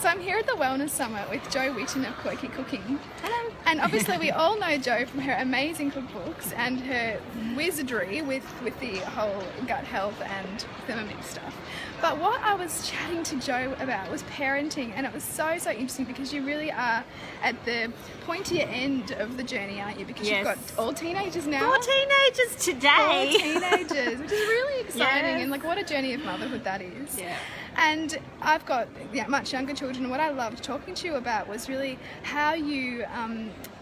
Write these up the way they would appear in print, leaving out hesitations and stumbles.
So I'm here at the Wellness Summit with Jo Whitton of Quirky Cooking. Hello. And obviously we all know Jo from her amazing cookbooks and her wizardry with the whole gut health and Thermomix stuff. But what I was chatting to Jo about was parenting, and it was so interesting because you really are at the pointier end of the journey, aren't you? Because you've got all teenagers now. 4 teenagers today. 4 teenagers, which is really exciting. Yes. And like what a journey of motherhood that is. Yeah. And I've got much younger children, and what I loved talking to you about was really how you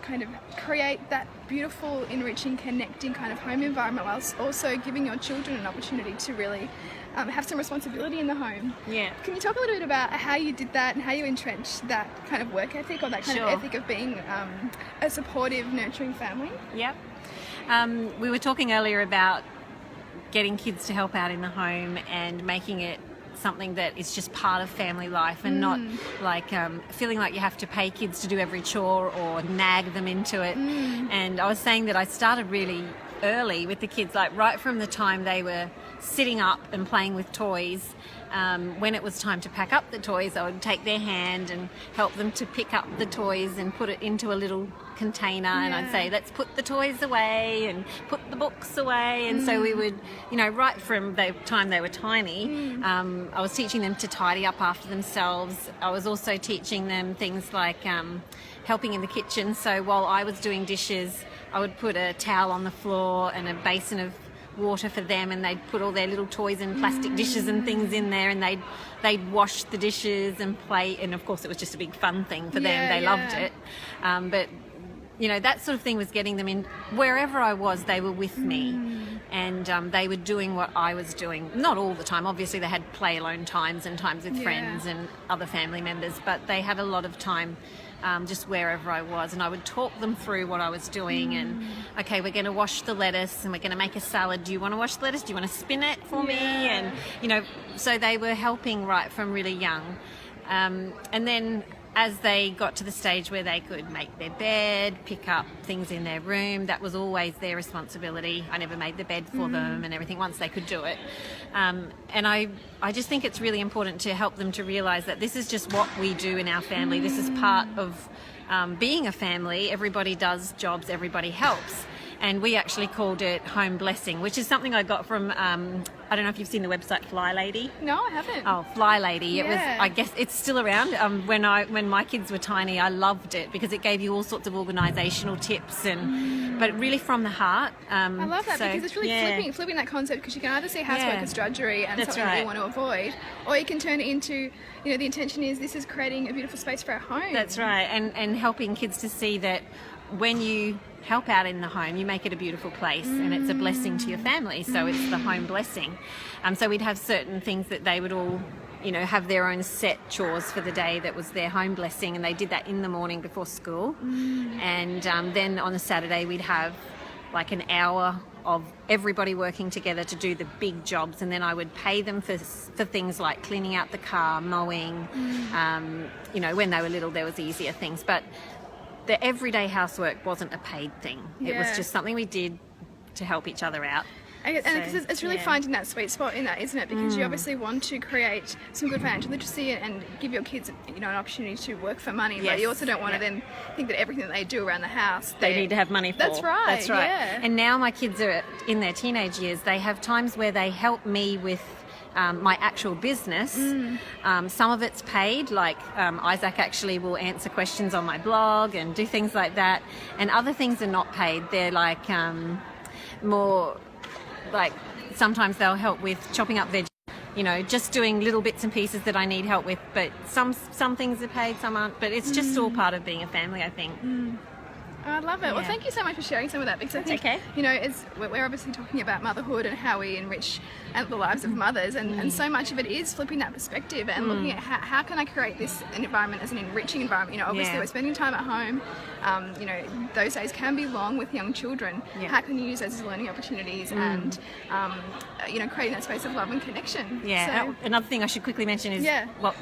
kind of create that beautiful, enriching, connecting kind of home environment, whilst also giving your children an opportunity to really have some responsibility in the home. Yeah. Can you talk a little bit about how you did that and how you entrenched that kind of work ethic or that kind of ethic of being a supportive, nurturing family? Yep. We were talking earlier about getting kids to help out in the home and making it something that is just part of family life and not like feeling like you have to pay kids to do every chore or nag them into it. And I was saying that I started really early with the kids, like right from the time they were sitting up and playing with toys. When it was time to pack up the toys, I would take their hand and help them to pick up the toys and put it into a little container, and I'd say, let's put the toys away and put the books away. And so we would, right from the time they were tiny, I was teaching them to tidy up after themselves. I was also teaching them things like helping in the kitchen. So while I was doing dishes, I would put a towel on the floor and a basin of water for them, and they'd put all their little toys and plastic dishes and things in there, and they'd wash the dishes and play. And of course it was just a big fun thing for them. They loved it. But that sort of thing was getting them in. Wherever I was, they were with me, and they were doing what I was doing. Not all the time, obviously they had play alone times and times with friends and other family members, but they had a lot of time just wherever I was, and I would talk them through what I was doing. And okay, we're going to wash the lettuce and we're going to make a salad. Do you want to wash the lettuce? Do you want to spin it for me? And so they were helping right from really young. And then as they got to the stage where they could make their bed, pick up things in their room, that was always their responsibility. I never made the bed for them and everything once they could do it. And I just think it's really important to help them to realise that this is just what we do in our family. This is part of being a family. Everybody does jobs, everybody helps. And we actually called it Home Blessing, which is something I got from, I don't know if you've seen the website Fly Lady. No, I haven't. Oh, Fly Lady. It was, I guess it's still around. When my kids were tiny, I loved it because it gave you all sorts of organisational tips, but really from the heart. I love that because it's really flipping that concept, because you can either see housework as drudgery and something that you want to avoid, or you can turn it into, the intention is this is creating a beautiful space for our home. That's right, and helping kids to see that when you help out in the home, you make it a beautiful place, and it's a blessing to your family. So it's the home blessing. So we'd have certain things that they would all, have their own set chores for the day that was their home blessing, and they did that in the morning before school. And then on a Saturday we'd have like an hour of everybody working together to do the big jobs, and then I would pay them for things like cleaning out the car, mowing. When they were little there was easier things, but the everyday housework wasn't a paid thing. It was just something we did to help each other out. And because it's really finding that sweet spot in that, isn't it? Because you obviously want to create some good financial literacy and give your kids, an opportunity to work for money, but you also don't want to then think that everything that they do around the house they need to have money for. That's right. That's right. Yeah. And now my kids are in their teenage years. They have times where they help me with my actual business. Some of it's paid, like Isaac actually will answer questions on my blog and do things like that, and other things are not paid. They're like more like sometimes they'll help with chopping up veg, just doing little bits and pieces that I need help with, but some things are paid, some aren't, but it's just all part of being a family, I think. I love it. Well, thank you so much for sharing some of that, because I think, we're obviously talking about motherhood and how we enrich the lives of mothers, and so much of it is flipping that perspective and looking at how can I create this environment as an enriching environment. Obviously we're spending time at home. Those days can be long with young children. How can you use those as learning opportunities and, creating that space of love and connection? So, another thing I should quickly mention is,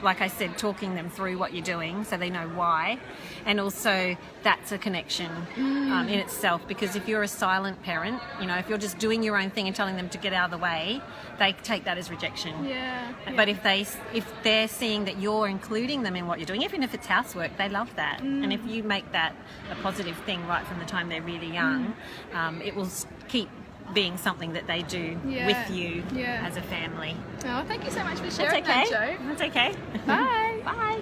like I said, talking them through what you're doing so they know why, and also that's a connection. rejection in itself, because if you're a silent parent, you know, if you're just doing your own thing and telling them to get out of the way, they take that as rejection. But if they're seeing that you're including them in what you're doing, even if it's housework, they love that. And if you make that a positive thing right from the time they're really young, it will keep being something that they do with you as a family. Oh, thank you so much for sharing that, Jo. That's okay. Bye. Bye.